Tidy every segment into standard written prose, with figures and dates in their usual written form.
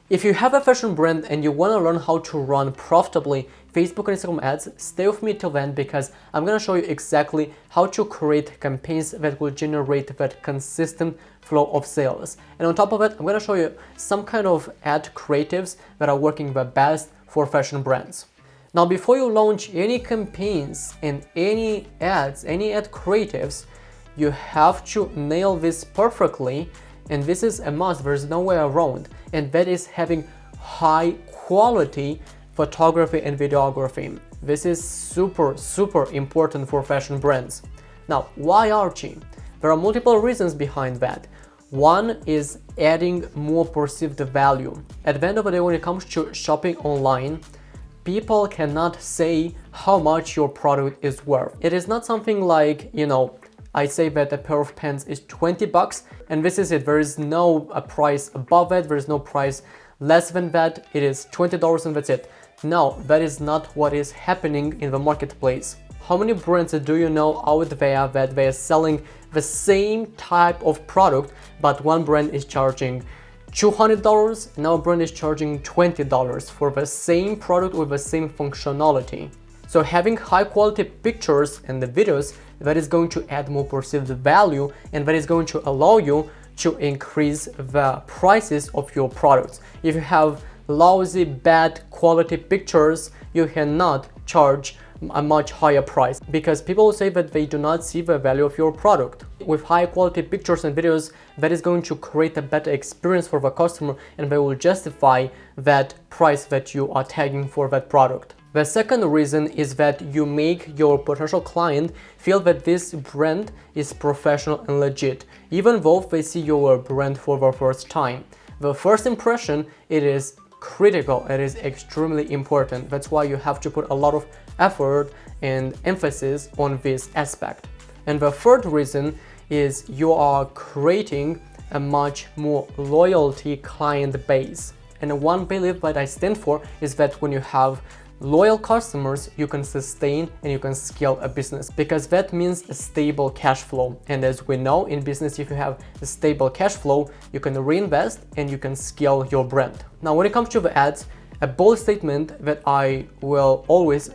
If you have a fashion brand and you want to learn how to run profitably Facebook and Instagram ads, stay with me till then because I'm going to show you exactly how to create campaigns that will generate that consistent flow of sales. And on top of it, I'm going to show you some kind of ad creatives that are working the best for fashion brands. Now, before you launch any campaigns and any ads, any ad creatives, you have to nail this perfectly. And this is a must, there's no way around, and that is having high quality photography and videography. This is super important for fashion brands. Now, why Archie? There are multiple reasons behind that. One is adding more perceived value. At the end of the day, when it comes to shopping online, people cannot say how much your product is worth. It is not something like, I say that a pair of pants is $20 and this is it. There is no price above it. There is no price less than that. It is $20 and that's it. No, that is not what is happening in the marketplace. How many brands do you know out there that they are selling the same type of product, but one brand is charging $200, another brand is charging $20 for the same product with the same functionality? So having high quality pictures and the videos, that is going to add more perceived value and that is going to allow you to increase the prices of your products. If you have lousy, bad quality pictures, you cannot charge a much higher price because people will say that they do not see the value of your product. With high quality pictures and videos, that is going to create a better experience for the customer and they will justify that price that you are tagging for that product. The second reason is that you make your potential client feel that this brand is professional and legit, even though they see your brand for the first time. The first impression, it is critical, it is extremely important. That's why you have to put a lot of effort and emphasis on this aspect. And the third reason is you are creating a much more loyalty client base. And one belief that I stand for is that when you have loyal customers, you can sustain and you can scale a business because that means a stable cash flow. And as we know in business, if you have a stable cash flow, you can reinvest and you can scale your brand. Now, when it comes to the ads, a bold statement that I will always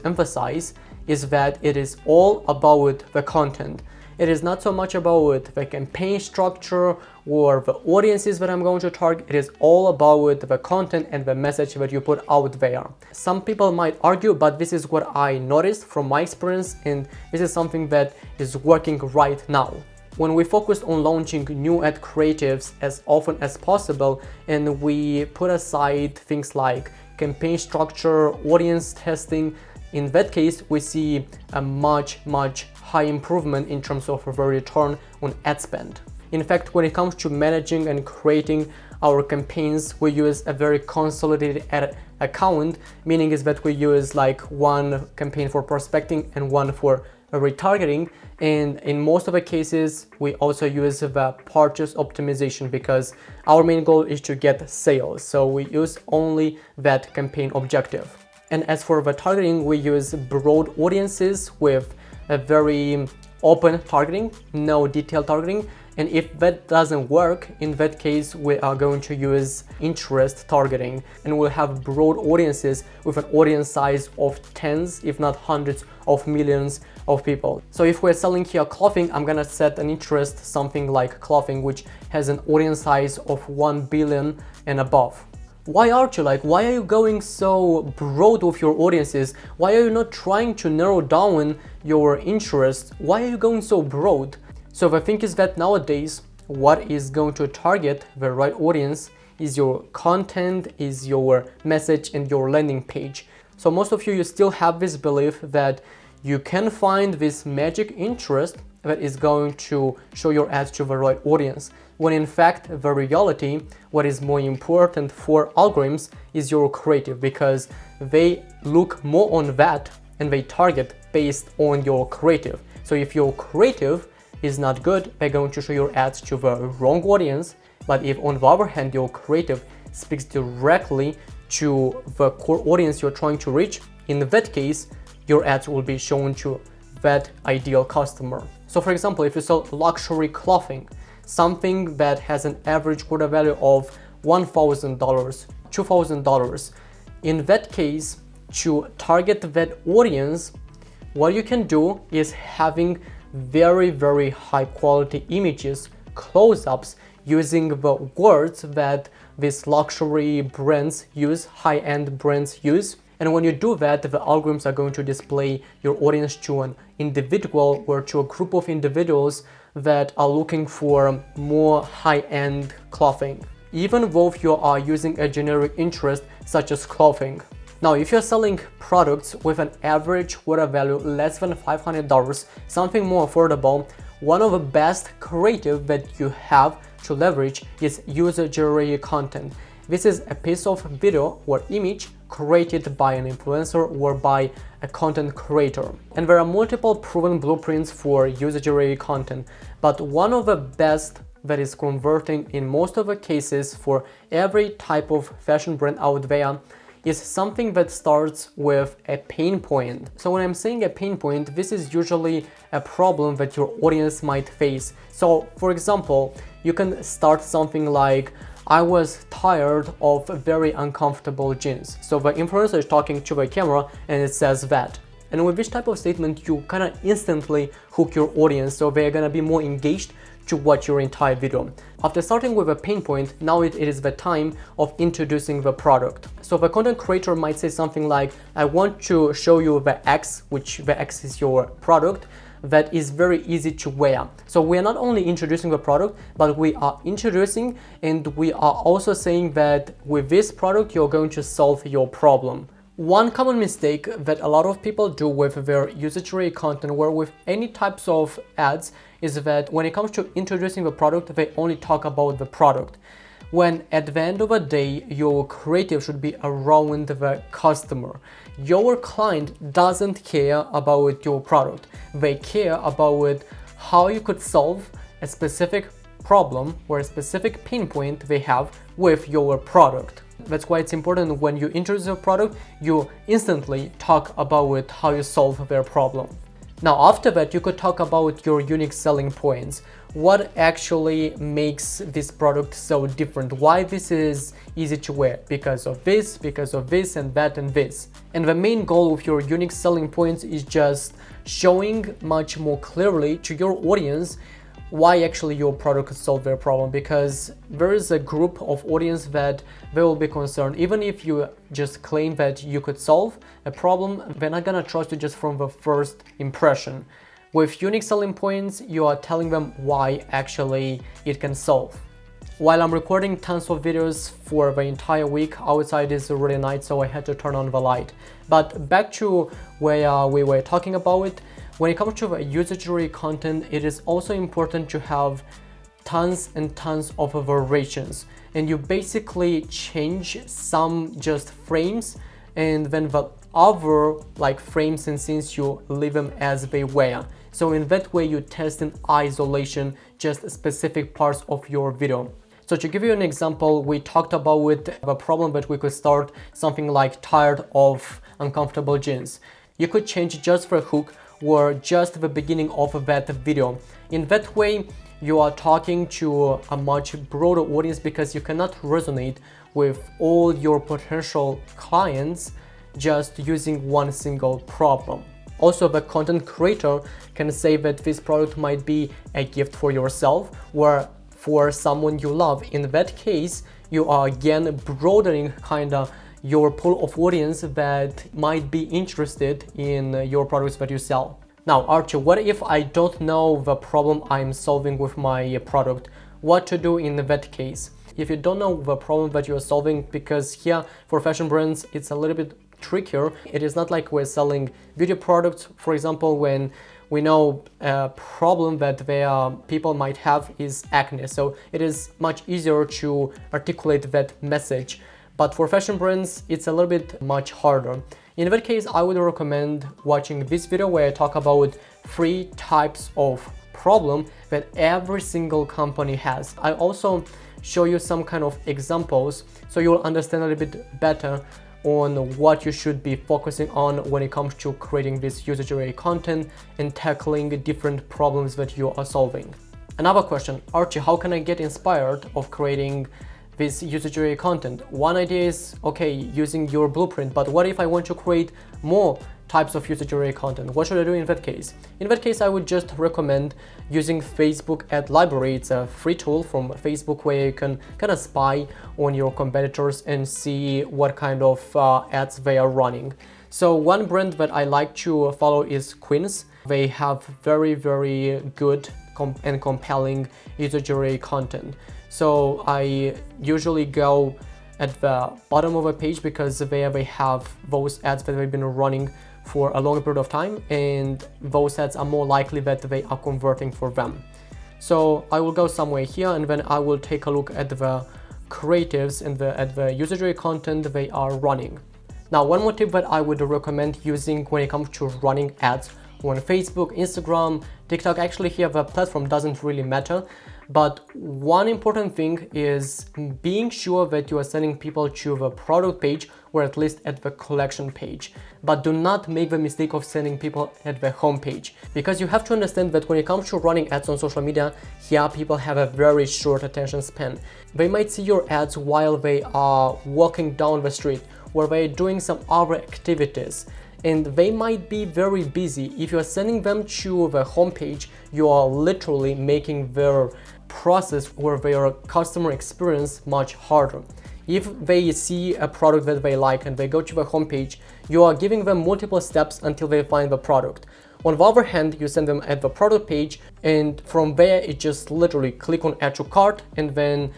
emphasize is that it is all about the content. It is not so much about the campaign structure or the audiences that I'm going to target. It is all about the content and the message that you put out there. Some people might argue, but this is what I noticed from my experience, and this is something that is working right now. When we focus on launching new ad creatives as often as possible and we put aside things like campaign structure, audience testing, in that case, we see a much high improvement in terms of the return on ad spend. In fact, when it comes to managing and creating our campaigns, we use a very consolidated ad account, meaning is that we use like one campaign for prospecting and one for retargeting. And in most of the cases, we also use the purchase optimization because our main goal is to get sales. So we use only that campaign objective. And as for the targeting, we use broad audiences with a very open targeting, no detailed targeting. And if that doesn't work, in that case, we are going to use interest targeting and we'll have broad audiences with an audience size of tens, if not hundreds of millions of people. So if we're selling here clothing, I'm gonna set an interest, something like clothing, which has an audience size of 1 billion and above. Why aren't you why are you going so broad with your audiences? Why are you not trying to narrow down your interest? Why are you going so broad? So the thing is that nowadays, what is going to target the right audience is your content, is your message and your landing page. So most of you still have this belief that you can find this magic interest that is going to show your ads to the right audience. When in fact, the reality, what is more important for algorithms is your creative, because they look more on that and they target based on your creative. So if your creative is not good, they're going to show your ads to the wrong audience. But if on the other hand, your creative speaks directly to the core audience you're trying to reach, in that case, your ads will be shown to that ideal customer. So for example, if you sell luxury clothing, something that has an average order value of $1,000, $2,000. In that case, to target that audience, what you can do is having very high quality images, close-ups, using the words that these luxury brands use, high-end brands use. And when you do that, the algorithms are going to display your audience to an individual or to a group of individuals that are looking for more high-end clothing, even though you are using a generic interest such as clothing. Now, if you're selling products with an average order value less than $500, something more affordable, one of the best creative that you have to leverage is user-generated content. This is a piece of video or image created by an influencer or by a content creator. And there are multiple proven blueprints for user-generated content, but one of the best that is converting in most of the cases for every type of fashion brand out there is something that starts with a pain point. So when I'm saying a pain point, this is usually a problem that your audience might face. So for example, you can start something like, I was tired of very uncomfortable jeans. So the influencer is talking to the camera and it says that. And with this type of statement, you kind of instantly hook your audience, so they're gonna be more engaged to watch your entire video. After starting with a pain point, now it is the time of introducing the product. So the content creator might say something like, I want to show you the X, which the X is your product, that is very easy to wear. So we are not only introducing the product, but we are introducing and we are also saying that with this product, you're going to solve your problem. One common mistake that a lot of people do with their user-generated content or with any types of ads is that when it comes to introducing the product, they only talk about the product. When at the end of the day, your creative should be around the customer. Your client doesn't care about your product. They care about how you could solve a specific problem or a specific pain point they have with your product. That's why it's important when you introduce a product, you instantly talk about how you solve their problem. Now, after that, you could talk about your unique selling points. What actually makes this product so different? Why this is easy to wear? Because of this, and that, and this. And the main goal of your unique selling points is just showing much more clearly to your audience why actually your product could solve their problem, because there is a group of audience that they will be concerned. Even if you just claim that you could solve a problem, they're not gonna trust you just from the first impression. With unique selling points, you are telling them why actually it can solve. While I'm recording tons of videos for the entire week, outside is already night, so I had to turn on the light. But back to where we were talking about it, when it comes to user-generated content, it is also important to have tons and tons of variations. And you basically change some just frames, and then the other like frames and scenes you leave them as they were. So in that way, you test in isolation just specific parts of your video. So to give you an example, we talked about the problem that we could start something like tired of uncomfortable jeans. You could change just the hook or just the beginning of that video. In that way, you are talking to a much broader audience because you cannot resonate with all your potential clients just using one single problem. Also, the content creator can say that this product might be a gift for yourself or for someone you love. In that case, you are again broadening your pool of audience that might be interested in your products that you sell. Now, Archie, what if I don't know the problem I'm solving with my product? What to do in that case? If you don't know the problem that you're solving, because here for fashion brands, it's a little bit trickier. It is not like we're selling beauty products, for example, when we know a problem that people might have is acne. So it is much easier to articulate that message. But for fashion brands, it's a little bit much harder. In that case, I would recommend watching this video where I talk about 3 types of problem that every single company has. I also show you some kind of examples so you'll understand a little bit better on what you should be focusing on when it comes to creating this user-generated content and tackling different problems that you are solving. Another question, Archie, how can I get inspired of creating this user-generated content. One idea is, okay, using your blueprint, but what if I want to create more types of user-generated content? What should I do in that case? In that case, I would just recommend using Facebook Ad Library. It's a free tool from Facebook where you can kind of spy on your competitors and see what kind of ads they are running. So one brand that I like to follow is Quince. They have very, very good and compelling user-generated content. So I usually go at the bottom of a page because there they have those ads that they've been running for a long period of time, and those ads are more likely that they are converting for them. So I will go somewhere here, and then I will take a look at the creatives and at the user-generated content they are running. Now, one more tip that I would recommend using when it comes to running ads on Facebook, Instagram, TikTok. Actually here the platform doesn't really matter, but one important thing is being sure that you are sending people to the product page or at least at the collection page. But do not make the mistake of sending people at the home page, because you have to understand that when it comes to running ads on social media, here people have a very short attention span. They might see your ads while they are walking down the street, where they're doing some other activities, and they might be very busy. If you're sending them to the homepage, you are literally making their process or their customer experience much harder. If they see a product that they like and they go to the homepage, you are giving them multiple steps until they find the product. On the other hand, you send them at the product page, and from there it just literally click on add to cart and then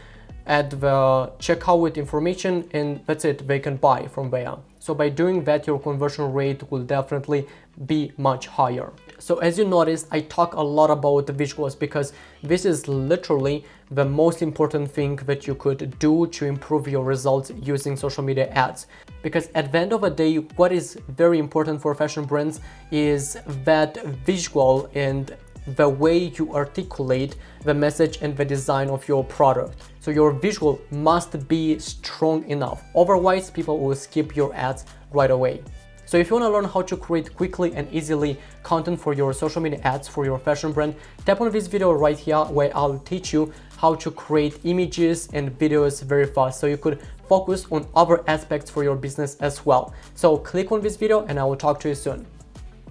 add the checkout with information, and that's it, they can buy from there. So by doing that, your conversion rate will definitely be much higher. So as you noticed, I talk a lot about the visuals because this is literally the most important thing that you could do to improve your results using social media ads. Because at the end of the day, what is very important for fashion brands is that visual and the way you articulate the message and the design of your product. So your visual must be strong enough, otherwise people will skip your ads right away. So if you want to learn how to create quickly and easily content for your social media ads for your fashion brand, tap on this video right here where I'll teach you how to create images and videos very fast so you could focus on other aspects for your business as well. So click on this video and I will talk to you soon.